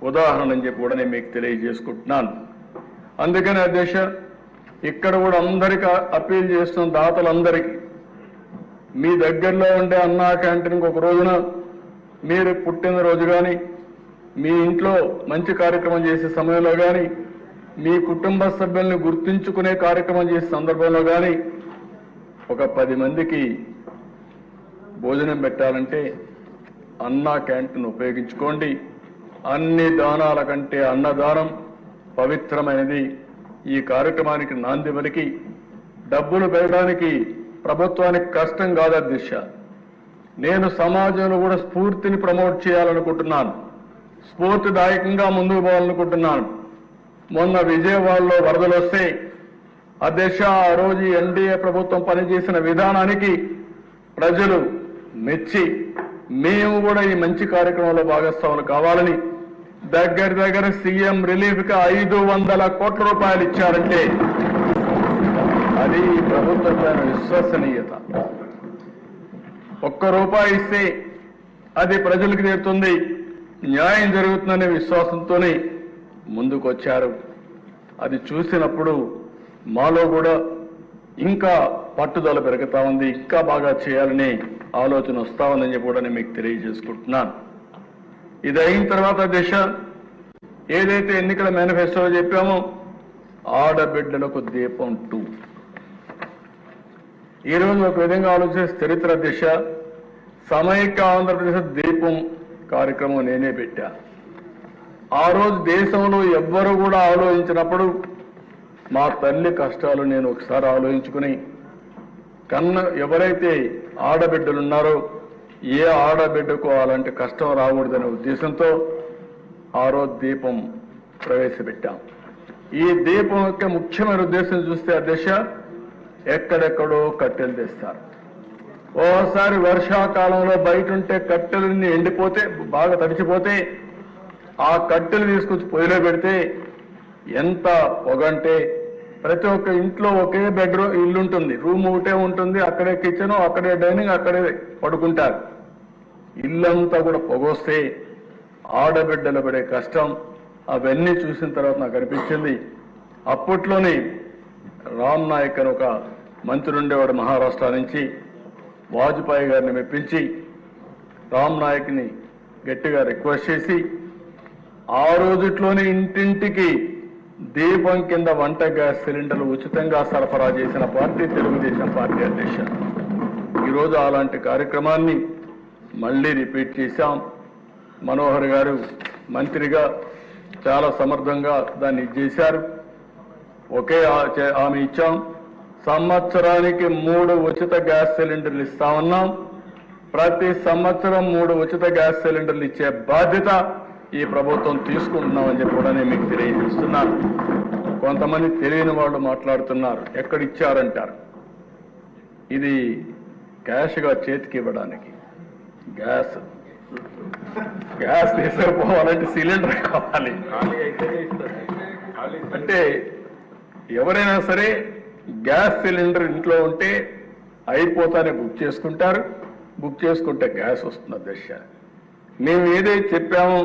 ఉదాహరణ అని చెప్పి కూడా నేను మీకు తెలియజేసుకుంటున్నాను. అందుకని అధ్యక్ష, ఇక్కడ కూడా అందరికీ అప్పీల్ చేస్తున్న దాతలందరికీ, మీ దగ్గరలో ఉండే అన్నా క్యాంటీన్కి ఒక రోజున మీరు పుట్టినరోజు కానీ, మీ ఇంట్లో మంచి కార్యక్రమం చేసే సమయంలో కానీ, మీ కుటుంబ సభ్యుల్ని గుర్తుంచుకునే కార్యక్రమం చేసే సందర్భంలో కానీ ఒక 10 మందికి భోజనం పెట్టాలంటే అన్నా క్యాంటీన్ ఉపయోగించుకోండి. అన్ని దానాల కంటే అన్నదానం పవిత్రమైనది. ఈ కార్యక్రమానికి నాంది పలికి డబ్బులు పెరగడానికి ప్రభుత్వానికి కష్టం కాదు అధ్యక్ష. నేను సమాజంలో కూడా స్ఫూర్తిని ప్రమోట్ చేయాలనుకుంటున్నాను, స్ఫూర్తిదాయకంగా ముందుకు పోవాలనుకుంటున్నాను. మొన్న విజయవాడలో వరదలు వస్తే అధ్యక్ష, ఆ రోజు ఎన్డీఏ ప్రభుత్వం పనిచేసిన విధానానికి ప్రజలు మెచ్చి మేము కూడా ఈ మంచి కార్యక్రమంలో భాగస్వాములు కావాలని దగ్గర సీఎం రిలీఫ్ కి 500 కోట్ల రూపాయలు ఇచ్చారంటే అది ప్రభుత్వం విశ్వసనీయత. ₹1 ఇస్తే అది ప్రజలకు చేరుతుంది, న్యాయం జరుగుతుందనే విశ్వాసంతోనే ముందుకు వచ్చారు. అది చూసినప్పుడు మాలో కూడా ఇంకా పట్టుదల పెరుగుతా ఉంది, ఇంకా బాగా చేయాలని ఆలోచన వస్తా ఉందని చెప్పి కూడా నేను మీకు తెలియజేసుకుంటున్నాను. ఇది అయిన తర్వాత దిశ ఏదైతే ఎన్నికల మేనిఫెస్టోలో చెప్పామో ఆడబిడ్డలకు దీపం 2. ఈరోజు ఒక విధంగా ఆలోచిస్తే చరిత్ర దిశ సమైక్య ఆంధ్రప్రదేశ్ దీపం కార్యక్రమం నేనే పెట్టా. ఆ రోజు దేశంలో ఎవ్వరూ కూడా ఆలోచించినప్పుడు మా తల్లి కష్టాలు నేను ఒకసారి ఆలోచించుకుని ఎవరైతే ఆడబిడ్డలు ఉన్నారో ఏ ఆడబిడ్డకు అలాంటి కష్టం రాకూడదనే ఉద్దేశంతో ఆ రోజు దీపం ప్రవేశపెట్టాం. ఈ దీపం యొక్క ముఖ్యమైన ఉద్దేశం చూస్తే అధ్యక్ష, ఎక్కడెక్కడో కట్టెలు తెస్తారు. ఓసారి వర్షాకాలంలో బయట ఉంటే కట్టెలన్నీ ఎండిపోతే బాగా తడిచిపోతే ఆ కట్టెలు తీసుకొచ్చి పొయ్యిలో పెడితే ఎంత పొగంటే ప్రతి ఒక్క ఇంట్లో ఒకే బెడ్రూమ్ ఇల్లు ఉంటుంది, రూమ్ ఒకటే ఉంటుంది, అక్కడే కిచెన్, అక్కడే డైనింగ్, అక్కడే పడుకుంటారు. ఇల్లంతా కూడా పొగొస్తే ఆడబిడ్డలు పడే కష్టం అవన్నీ చూసిన తర్వాత నాకు అనిపించింది. అప్పట్లోనే రామ్ నాయక్ అని ఒక మంత్రి ఉండేవాడు మహారాష్ట్ర నుంచి, వాజ్పేయి గారిని మెప్పించి రామ్ నాయక్ని గట్టిగా రిక్వెస్ట్ చేసి ఆ రోజుట్లోనే ఇంటింటికి దీపం కింద వంట గ్యాస్ సిలిండర్లు ఉచితంగా సరఫరా చేసిన పార్టీ తెలుగుదేశం పార్టీ అధ్యక్ష. ఈరోజు అలాంటి కార్యక్రమాన్ని మళ్ళీ రిపీట్ చేశాం. మనోహర్ గారు మంత్రిగా చాలా సమర్థంగా దాన్ని చేశారు. ఒకే హామీ ఇచ్చాం, సంవత్సరానికి 3 ఉచిత గ్యాస్ సిలిండర్లు ఇస్తా ఉన్నాం. ప్రతి సంవత్సరం 3 ఉచిత గ్యాస్ సిలిండర్లు ఇచ్చే బాధ్యత ఈ ప్రభుత్వం తీసుకుంటున్నామని చెప్పి కూడా నేను మీకు తెలియజేస్తున్నాను. కొంతమంది తెలియని వాళ్ళు మాట్లాడుతున్నారు, ఎక్కడిచ్చారంటారు. ఇది క్యాష్గా చేతికి ఇవ్వడానికి, గ్యాస్ తీసుకుపోవాలంటే సిలిండర్ కావాలి. అంటే ఎవరైనా సరే గ్యాస్ సిలిండర్ ఇంట్లో ఉంటే అయిపోతానే బుక్ చేసుకుంటారు, బుక్ చేసుకుంటే గ్యాస్ వస్తుంది అధ్యక్ష. మేము ఏదైతే చెప్పామో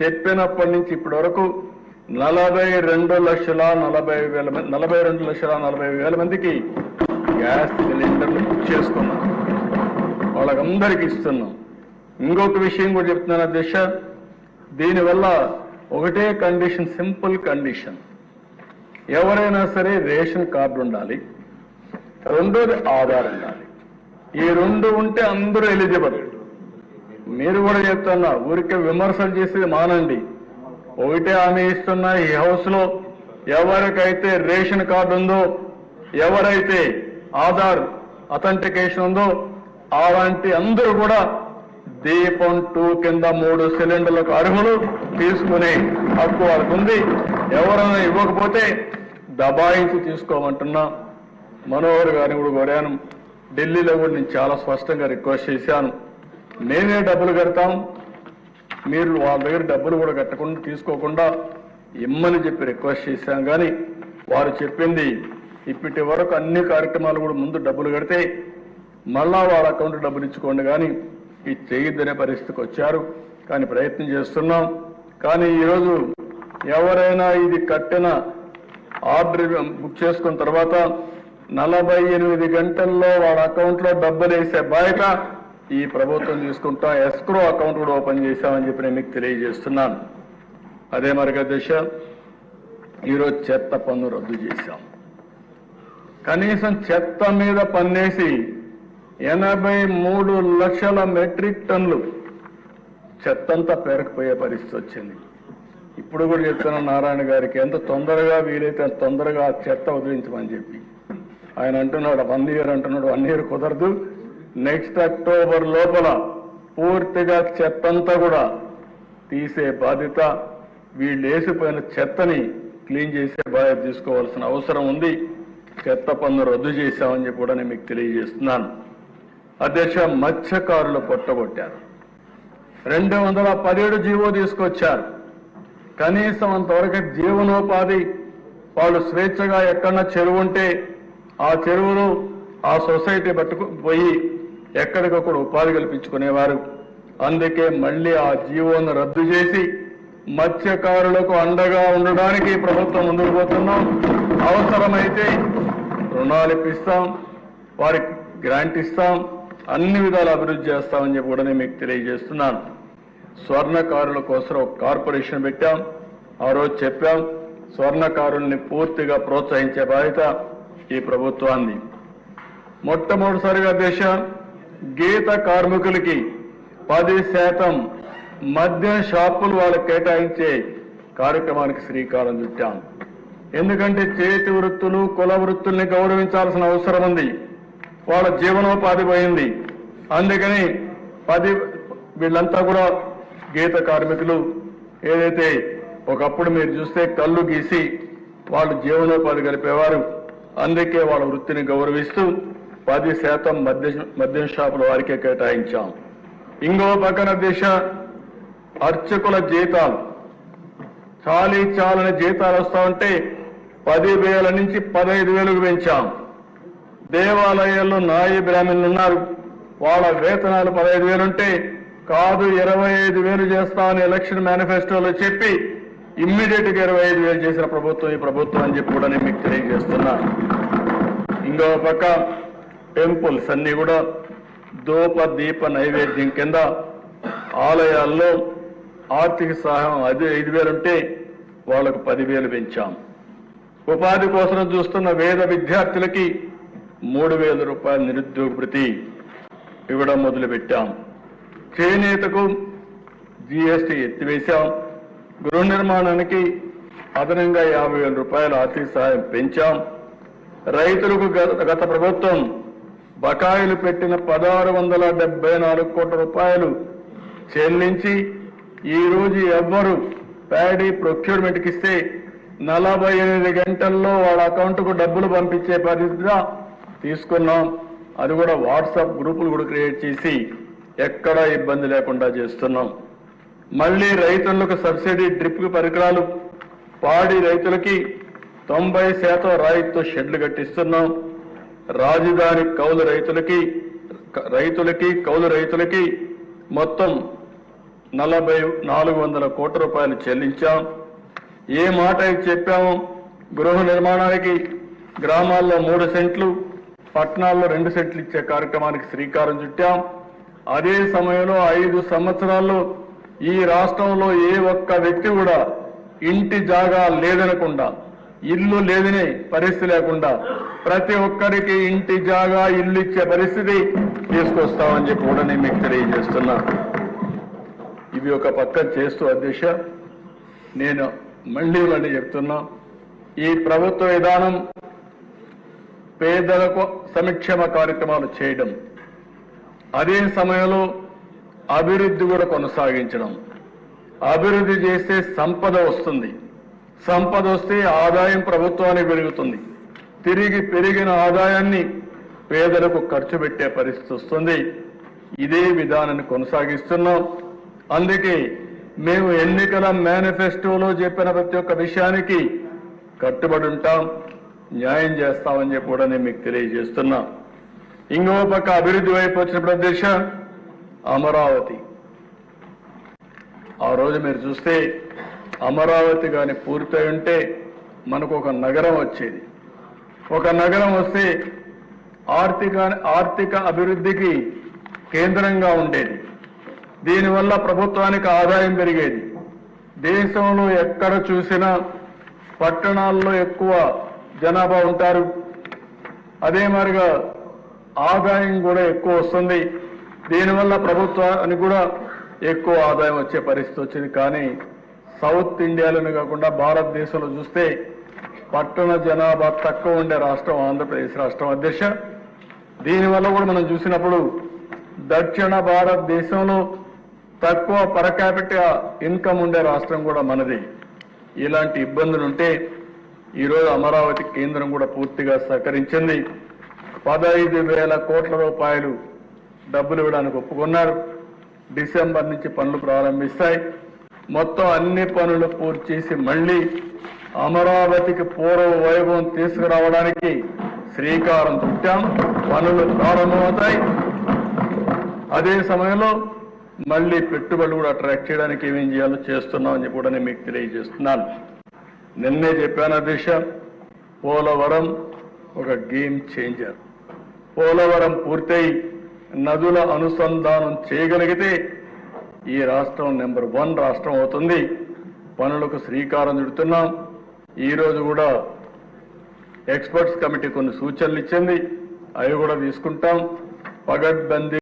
చెప్పినప్పటి నుంచి ఇప్పటి వరకు 42,40,000 మందికి గ్యాస్ సిలిండర్లు బుక్ చేసుకున్నాం, వాళ్ళకందరికీ ఇస్తున్నాం. ఇంకొక విషయం కూడా చెప్తున్నాను అధ్యక్ష, దీనివల్ల ఒకటే కండిషన్, సింపుల్ కండిషన్, ఎవరైనా సరే రేషన్ కార్డు ఉండాలి, రెండోది ఆధార్ ఉండాలి. ఈ 2 ఉంటే అందరూ ఎలిజిబుల్. మీరు కూడా చెప్తున్నా, ఊరికే విమర్శలు చేసేది మానండి. ఒకటే హామీ ఇస్తున్నా, ఈ హౌస్ లో ఎవరికైతే రేషన్ కార్డు ఉందో, ఎవరైతే ఆధార్ అథెంటికేషన్ ఉందో అలాంటి అందరూ కూడా దీపం 2 కింద 3 సిలిండర్లకు అర్హులు, తీసుకునే హక్కు వాళ్ళకు ఉంది. ఎవరైనా ఇవ్వకపోతే దబాయించి తీసుకోమంటున్నా. మనోహర్ గారిని కూడా కోరాను, ఢిల్లీలో కూడా నేను చాలా స్పష్టంగా రిక్వెస్ట్ చేశాను, మేమే డబ్బులు కడతాం, మీరు వాళ్ళ దగ్గర డబ్బులు కూడా కట్టకుండా తీసుకోకుండా ఇమ్మని చెప్పి రిక్వెస్ట్ చేశాం. కానీ వారు చెప్పింది ఇప్పటి వరకు అన్ని కార్యక్రమాలు కూడా ముందు డబ్బులు కడితే మళ్ళా వాళ్ళ అకౌంట్ డబ్బులు ఇచ్చుకోండి కానీ ఇది చేయొద్దనే పరిస్థితికి వచ్చారు. కానీ ప్రయత్నం చేస్తున్నాం. కానీ ఈరోజు ఎవరైనా ఇది కట్టిన ఆర్డర్ బుక్ చేసుకున్న తర్వాత 48 గంటల్లో వాళ్ళ అకౌంట్లో డబ్బులు వేసే బాధ్యత ఈ ప్రభుత్వం తీసుకుంటాం. ఎస్క్రో అకౌంట్ కూడా ఓపెన్ చేశామని చెప్పి నేను మీకు తెలియజేస్తున్నాను. అదే మరిగా దిశ ఈరోజు చెత్త పన్ను రద్దు చేశాం. కనీసం చెత్త మీద పన్నేసి 83 లక్షల మెట్రిక్ టన్నులు చెత్తంతా పేరకపోయే పరిస్థితి వచ్చింది. ఇప్పుడు కూడా చెప్తున్నా నారాయణ గారికి ఎంత తొందరగా వీలైతే అంత తొందరగా ఆ చెత్త వదిలించమని చెప్పి. ఆయన అంటున్నాడు 1 ఇయర్ అంటున్నాడు. 1 ఇయర్ కుదరదు. నెక్స్ట్ అక్టోబర్ లోపల పూర్తిగా చెత్తంతా కూడా తీసే బాధ్యత, వీళ్ళు వేసిపోయిన చెత్తని క్లీన్ చేసే బాధ్యత తీసుకోవాల్సిన అవసరం ఉంది. చెత్త పన్ను రద్దు చేశామని చెప్పి కూడా నేను మీకు తెలియజేస్తున్నాను. అధ్యక్ష, మత్స్యకారులు పొట్టగొట్టారు. 217 జీవో తీసుకొచ్చారు. కనీసం అంతవరకు జీవనోపాధి వాళ్ళు స్వేచ్ఛగా ఎక్కడన్నా చెరువు ఉంటే ఆ చెరువులు ఆ సొసైటీ పట్టుకుపోయి ఎక్కడికక్కడ ఉపాధి కల్పించుకునేవారు. అందుకే మళ్ళీ ఆ జీవోను రద్దు చేసి మత్స్యకారులకు అండగా ఉండడానికి ప్రభుత్వం ముందుకు పోతున్నాం. అవసరమైతే రుణాలు ఇప్పిస్తాం, వారికి గ్రాంట్ ఇస్తాం, అన్ని విధాల అభివృద్ధి చేస్తామని చెప్పి కూడా నేను మీకు తెలియజేస్తున్నాను. స్వర్ణకారుల కోసం ఒక కార్పొరేషన్ పెట్టాం. ఆ రోజు చెప్పాం, స్వర్ణకారుల్ని పూర్తిగా ప్రోత్సహించే బాధ్యత ఈ ప్రభుత్వాన్ని. మొట్టమొదటిసారిగా దేశ గీత కార్మికులకి 10% మద్యం షాపులు వాళ్ళకి కేటాయించే కార్యక్రమానికి శ్రీకారం చుట్టాం. ఎందుకంటే చేతి వృత్తులు, కుల వృత్తుల్ని గౌరవించాల్సిన అవసరం ఉంది. వాళ్ళ జీవనోపాధి పోయింది. అందుకని వీళ్ళంతా కూడా గీత కార్మికులు ఏదైతే ఒకప్పుడు మీరు చూస్తే కళ్ళు గీసి వాళ్ళు జీవనోపాధి గడిపేవారు. అందుకే వాళ్ళ వృత్తిని గౌరవిస్తూ 10% మద్యం షాపుల వారికే కేటాయించాం. ఇంకో పక్కన దిశ అర్చకుల జీతాలు చాలని జీతాలు వస్తా ఉంటే 10,000 నుంచి 15,000కు పెంచాం. దేవాలయాల్లో నాయి బ్రాహ్మణులు ఉన్నారు, వాళ్ళ వేతనాలు 15,000 ఉంటే కాదు 25,000 చేస్తామని ఎలక్షన్ మేనిఫెస్టోలో చెప్పి ఇమ్మీడియట్ గా 25,000 చేసిన ప్రభుత్వం ఈ ప్రభుత్వం అని చెప్పి కూడా నేను మీకు తెలియజేస్తున్నా. ఇంకో పక్క టెంపుల్స్ అన్ని కూడా ధూప దీప నైవేద్యం కింద ఆలయాల్లో ఆర్థిక సహాయం అది 5,000 ఉంటే వాళ్లకు 10,000 పెంచాం. ఉపాధి కోసం చూస్తున్న వేద విద్యార్థులకి 3,000 రూపాయల నిరుద్యోగ భృతి ఇవ్వడం మొదలుపెట్టాం. చేనేతకు జీఎస్టీ ఎత్తివేశాం. గృహ నిర్మాణానికి అదనంగా 50,000 రూపాయల ఆర్థిక సహాయం పెంచాం. రైతులకు గత ప్రభుత్వం బకాయిలు పెట్టిన 1,674 కోట్ల రూపాయలు చెల్లించి ఈ రోజు ఎవ్వరు ప్యాడీ ప్రొక్యూర్మెంట్కి ఇస్తే 48 గంటల్లో వాళ్ళ అకౌంట్కు డబ్బులు పంపించే పరిస్థితిగా తీసుకున్నాం. అది కూడా వాట్సాప్ గ్రూపులు కూడా క్రియేట్ చేసి ఎక్కడా ఇబ్బంది లేకుండా చేస్తున్నాం. మళ్లీ రైతులకు సబ్సిడీ డ్రిప్ పరికరాలు, పాడి రైతులకి 90% రాయితీతో షెడ్లు కట్టిస్తున్నాం. రాజధాని కౌలు రైతులకి మొత్తం 400 కోట్ల రూపాయలు చెల్లించాం. ఏ మాట అయితే చెప్పామో గృహ నిర్మాణానికి గ్రామాల్లో 3 సెంట్లు, పట్టణాల్లో 2 సెంట్లు ఇచ్చే కార్యక్రమానికి శ్రీకారం చుట్టాం. అదే సమయంలో 5 సంవత్సరాల్లో ఈ రాష్ట్రంలో ఏ ఒక్క వ్యక్తి కూడా ఇంటి జాగా లేదనకుండా, ఇల్లు లేదనే పరిస్థితి లేకుండా ప్రతి ఒక్కరికి ఇంటి జాగా ఇల్లు ఇచ్చే పరిస్థితి తీసుకొస్తామని చెప్పి కూడా నేను మీకు తెలియజేస్తున్నా. ఇవి ఒక పక్కన చేస్తూ అధ్యక్ష, నేను మళ్ళీ చెప్తున్నా, ఈ ప్రభుత్వ విధానం పేదలకు సంక్షేమ కార్యక్రమాలు చేయడం, అదే సమయంలో అభివృద్ధి కూడా కొనసాగించడం. అభివృద్ధి చేస్తే సంపద వస్తుంది, సంపద వస్తే ఆదాయం ప్రభుత్వానికి పెరుగుతుంది, తిరిగి పెరిగిన ఆదాయాన్ని పేదలకు ఖర్చు పెట్టే పరిస్థితి వస్తుంది. ఇదే విధానాన్ని కొనసాగిస్తున్నాం. అందుకే మేము ఎన్నికల మేనిఫెస్టోలో చెప్పిన ప్రతి ఒక్క విషయానికి కట్టుబడి ఉంటాం, న్యాయం చేస్తామని చెప్పి కూడా నేను మీకు తెలియజేస్తున్నా. ఇంకో పక్క అభివృద్ధి వైపు వచ్చిన ప్రదేశ ఆ రోజు మీరు చూస్తే అమరావతి కానీ పూర్తయి ఉంటే మనకు ఒక నగరం వచ్చేది. ఒక నగరం వస్తే ఆర్థిక అభివృద్ధికి కేంద్రంగా ఉండేది. దీనివల్ల ప్రభుత్వానికి ఆదాయం పెరిగేది. దేశంలో ఎక్కడ చూసినా పట్టణాల్లో ఎక్కువ జనాభా ఉంటారు. అదే మాదిరిగా ఆదాయం కూడా ఎక్కువ వస్తుంది. దీనివల్ల ప్రభుత్వానికి కూడా ఎక్కువ ఆదాయం వచ్చే పరిస్థితి వచ్చింది. కానీ సౌత్ ఇండియాలోనే కాకుండా భారతదేశంలో చూస్తే పట్టణ జనాభా తక్కువ ఉండే రాష్ట్రం ఆంధ్రప్రదేశ్ రాష్ట్రం అధ్యక్ష. దీనివల్ల కూడా మనం చూసినప్పుడు దక్షిణ భారతదేశంలో తక్కువ పర్ క్యాపిటల్ ఇన్కమ్ ఉండే రాష్ట్రం కూడా మనది. ఇలాంటి ఇబ్బందులు ఉంటే ఈరోజు అమరావతి కేంద్రం కూడా పూర్తిగా సహకరించింది. 15,000 కోట్ల రూపాయలు డబ్బులు ఇవ్వడానికి ఒప్పుకున్నారు. డిసెంబర్ నుంచి పనులు ప్రారంభిస్తాయి. మొత్తం అన్ని పనులు పూర్తి చేసి మళ్లీ అమరావతికి పూర్వ వైభవం తీసుకురావడానికి శ్రీకారం చుట్టాం. పనులు ప్రారంభమవుతాయి. అదే సమయంలో మళ్లీ పెట్టుబడులు కూడా అట్రాక్ట్ చేయడానికి ఏమేం చేయాలో చేస్తున్నామని చెప్పి కూడా నేను మీకు తెలియజేస్తున్నాను. నిన్నే చెప్పాను అధ్యక్ష, పోలవరం ఒక గేమ్ చేంజర్. పోలవరం పూర్తయి నదుల అనుసంధానం చేయగలిగితే ఈ రాష్ట్రం నెంబర్ 1 రాష్ట్రం అవుతుంది. పనులకు శ్రీకారం చుడుతున్నాం. ఈ రోజు కూడా ఎక్స్పర్ట్స్ కమిటీ కొన్ని సూచనలు ఇచ్చింది. అవి కూడా తీసుకుంటాం. పగడ్బందీ